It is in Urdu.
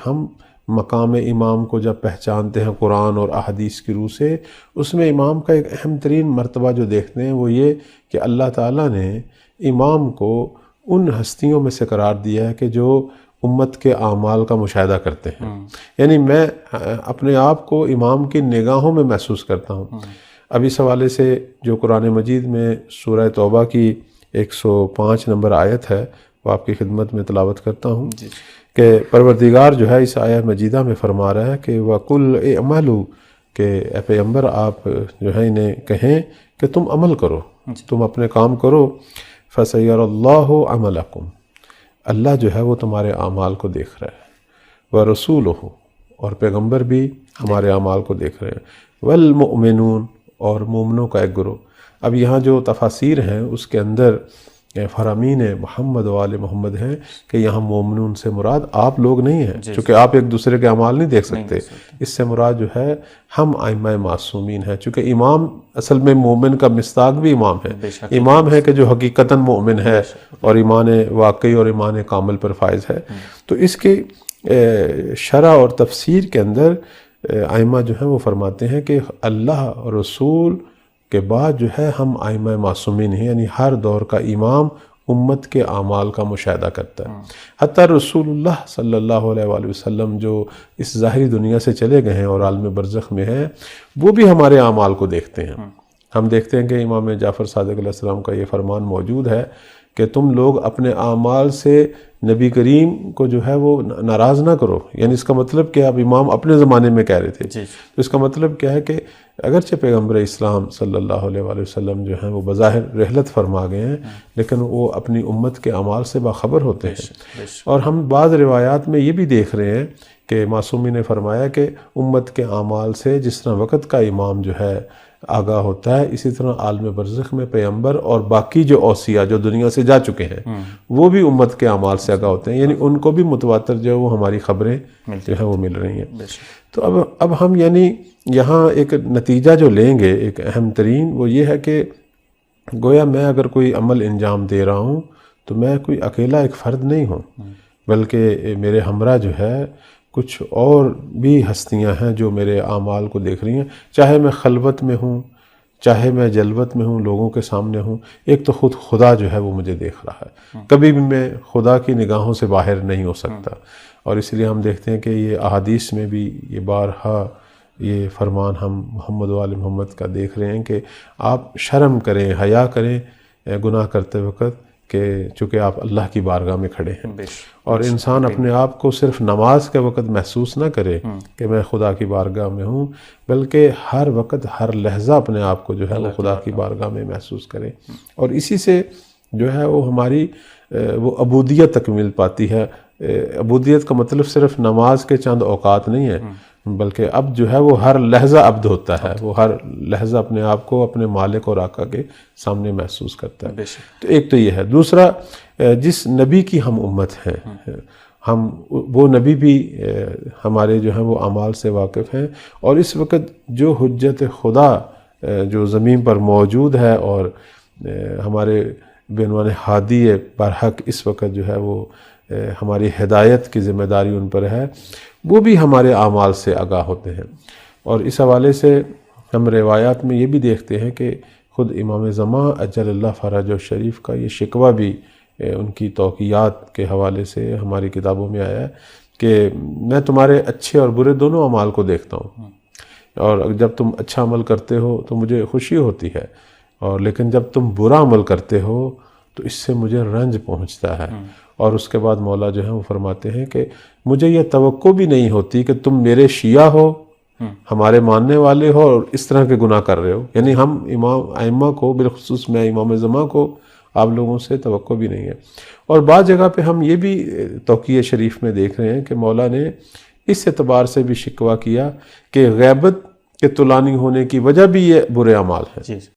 ہم مقام امام کو جب پہچانتے ہیں قرآن اور احادیث کی روح سے، اس میں امام کا ایک اہم ترین مرتبہ جو دیکھتے ہیں وہ یہ کہ اللہ تعالیٰ نے امام کو ان ہستیوں میں سے قرار دیا ہے کہ جو امت کے اعمال کا مشاہدہ کرتے ہیں۔ یعنی میں اپنے آپ کو امام کی نگاہوں میں محسوس کرتا ہوں۔ اب اس حوالے سے جو قرآن مجید میں سورہ توبہ کی 105 نمبر آیت ہے وہ آپ کی خدمت میں تلاوت کرتا ہوں کہ پروردگار جو ہے اس آیت مجیدہ میں فرما رہا ہے کہ وَقُلْ اعْمَلُوا، کہ اے پیغمبر آپ جو ہے انہیں کہیں کہ تم عمل کرو، تم اپنے کام کرو، فَسَيَرَ اللَّهُ عَمَلَكُمْ، اللہ جو ہے وہ تمہارے اعمال کو دیکھ رہا ہے، وَرَسُولُهُ، اور پیغمبر بھی ہمارے اعمال کو دیکھ رہے ہیں، وَالْمُؤْمِنُونَ، اور مومنوں کا ایک گروہ۔ اب یہاں جو تفاسیر ہیں اس کے اندر فرامین محمد و آل محمد ہیں کہ یہاں مومنون سے مراد آپ لوگ نہیں ہیں، چونکہ آپ ایک دوسرے کے اعمال نہیں دیکھ سکتے، اس سے مراد جو ہے ہم ائمہ معصومین ہیں، چونکہ امام اصل میں مومن کا مصداق بھی امام ہے، امام ہے کہ جو حقیقتاً مومن ہے اور ایمان واقعی اور ایمان کامل پر فائز ہے۔ تو اس کے شرح اور تفسیر کے اندر ائمہ جو ہیں وہ فرماتے ہیں کہ اللہ اور رسول کے بعد جو ہے ہم ائمہ معصومین ہیں، یعنی ہر دور کا امام امت کے اعمال کا مشاہدہ کرتا ہے۔ حتیٰ رسول اللہ صلی اللہ علیہ وآلہ وسلم جو اس ظاہری دنیا سے چلے گئے ہیں اور عالم برزخ میں ہیں، وہ بھی ہمارے اعمال کو دیکھتے ہیں۔ ہم دیکھتے ہیں کہ امام جعفر صادق علیہ السلام کا یہ فرمان موجود ہے کہ تم لوگ اپنے اعمال سے نبی کریم کو جو ہے وہ ناراض نہ کرو، یعنی اس کا مطلب کہ اب امام اپنے زمانے میں کہہ رہے تھے، تو اس کا مطلب کیا ہے کہ اگرچہ پیغمبر اسلام صلی اللہ علیہ وآلہ وسلم جو ہیں وہ بظاہر رحلت فرما گئے ہیں، لیکن وہ اپنی امت کے اعمال سے باخبر ہوتے ہیں۔ اور ہم بعض روایات میں یہ بھی دیکھ رہے ہیں کہ معصومی نے فرمایا کہ امت کے اعمال سے جس طرح وقت کا امام جو ہے آگاہ ہوتا ہے، اسی طرح عالم برزخ میں پیغمبر اور باقی جو اوصیاء جو دنیا سے جا چکے ہیں وہ بھی امت کے اعمال سے آگاہ ہوتے ہیں، یعنی ان کو بھی متواتر جو ہے وہ ہماری خبریں جو ہیں وہ مل رہی ہیں۔ تو اب ہم یعنی یہاں ایک نتیجہ جو لیں گے ایک اہم ترین، وہ یہ ہے کہ گویا میں اگر کوئی عمل انجام دے رہا ہوں تو میں کوئی اکیلا ایک فرد نہیں ہوں، بلکہ میرے ہمراہ جو ہے کچھ اور بھی ہستیاں ہیں جو میرے اعمال کو دیکھ رہی ہیں، چاہے میں خلوت میں ہوں، چاہے میں جلوت میں ہوں، لوگوں کے سامنے ہوں۔ ایک تو خود خدا جو ہے وہ مجھے دیکھ رہا ہے، کبھی بھی میں خدا کی نگاہوں سے باہر نہیں ہو سکتا، اور اس لیے ہم دیکھتے ہیں کہ یہ احادیث میں بھی یہ بارہا یہ فرمان ہم محمد و آل محمد کا دیکھ رہے ہیں کہ آپ شرم کریں، حیا کریں گناہ کرتے وقت، کہ چونکہ آپ اللہ کی بارگاہ میں کھڑے ہیں، اور انسان اپنے آپ کو صرف نماز کے وقت محسوس نہ کرے کہ میں خدا کی بارگاہ میں ہوں، بلکہ ہر وقت ہر لحظہ اپنے آپ کو جو ہے وہ خدا کی بارگاہ میں محسوس کرے، اور اسی سے جو ہے وہ ہماری وہ عبودیت تکمیل پاتی ہے۔ عبودیت کا مطلب صرف نماز کے چند اوقات نہیں ہے، بلکہ اب جو ہے وہ ہر لحظہ عبد ہوتا ہے، وہ ہر لحظہ اپنے آپ کو اپنے مالک اور آقا کے سامنے محسوس کرتا ہے۔ تو ایک تو یہ ہے۔ دوسرا، جس نبی کی ہم امت ہیں، ہم وہ نبی بھی ہمارے جو ہیں وہ اعمال سے واقف ہیں، اور اس وقت جو حجت خدا جو زمین پر موجود ہے اور ہمارے بعنوان ہادی برحق اس وقت جو ہے وہ ہماری ہدایت کی ذمہ داری ان پر ہے، وہ بھی ہمارے اعمال سے آگاہ ہوتے ہیں۔ اور اس حوالے سے ہم روایات میں یہ بھی دیکھتے ہیں کہ خود امام زمان اجل اللہ فرجہ شریف کا یہ شکوہ بھی ان کی توقیات کے حوالے سے ہماری کتابوں میں آیا ہے کہ میں تمہارے اچھے اور برے دونوں اعمال کو دیکھتا ہوں، اور جب تم اچھا عمل کرتے ہو تو مجھے خوشی ہوتی ہے، اور لیکن جب تم برا عمل کرتے ہو تو اس سے مجھے رنج پہنچتا ہے۔ اور اس کے بعد مولا جو ہیں وہ فرماتے ہیں کہ مجھے یہ توقع بھی نہیں ہوتی کہ تم میرے شیعہ ہو، ہمارے ماننے والے ہو، اور اس طرح کے گناہ کر رہے ہو۔ یعنی ہم امام ائمہ کو، بالخصوص میں امام زمان کو، آپ لوگوں سے توقع بھی نہیں ہے۔ اور بعض جگہ پہ ہم یہ بھی توقیہ شریف میں دیکھ رہے ہیں کہ مولا نے اس اعتبار سے بھی شکوہ کیا کہ غیبت کے طلانی ہونے کی وجہ بھی یہ برے اعمال ہیں۔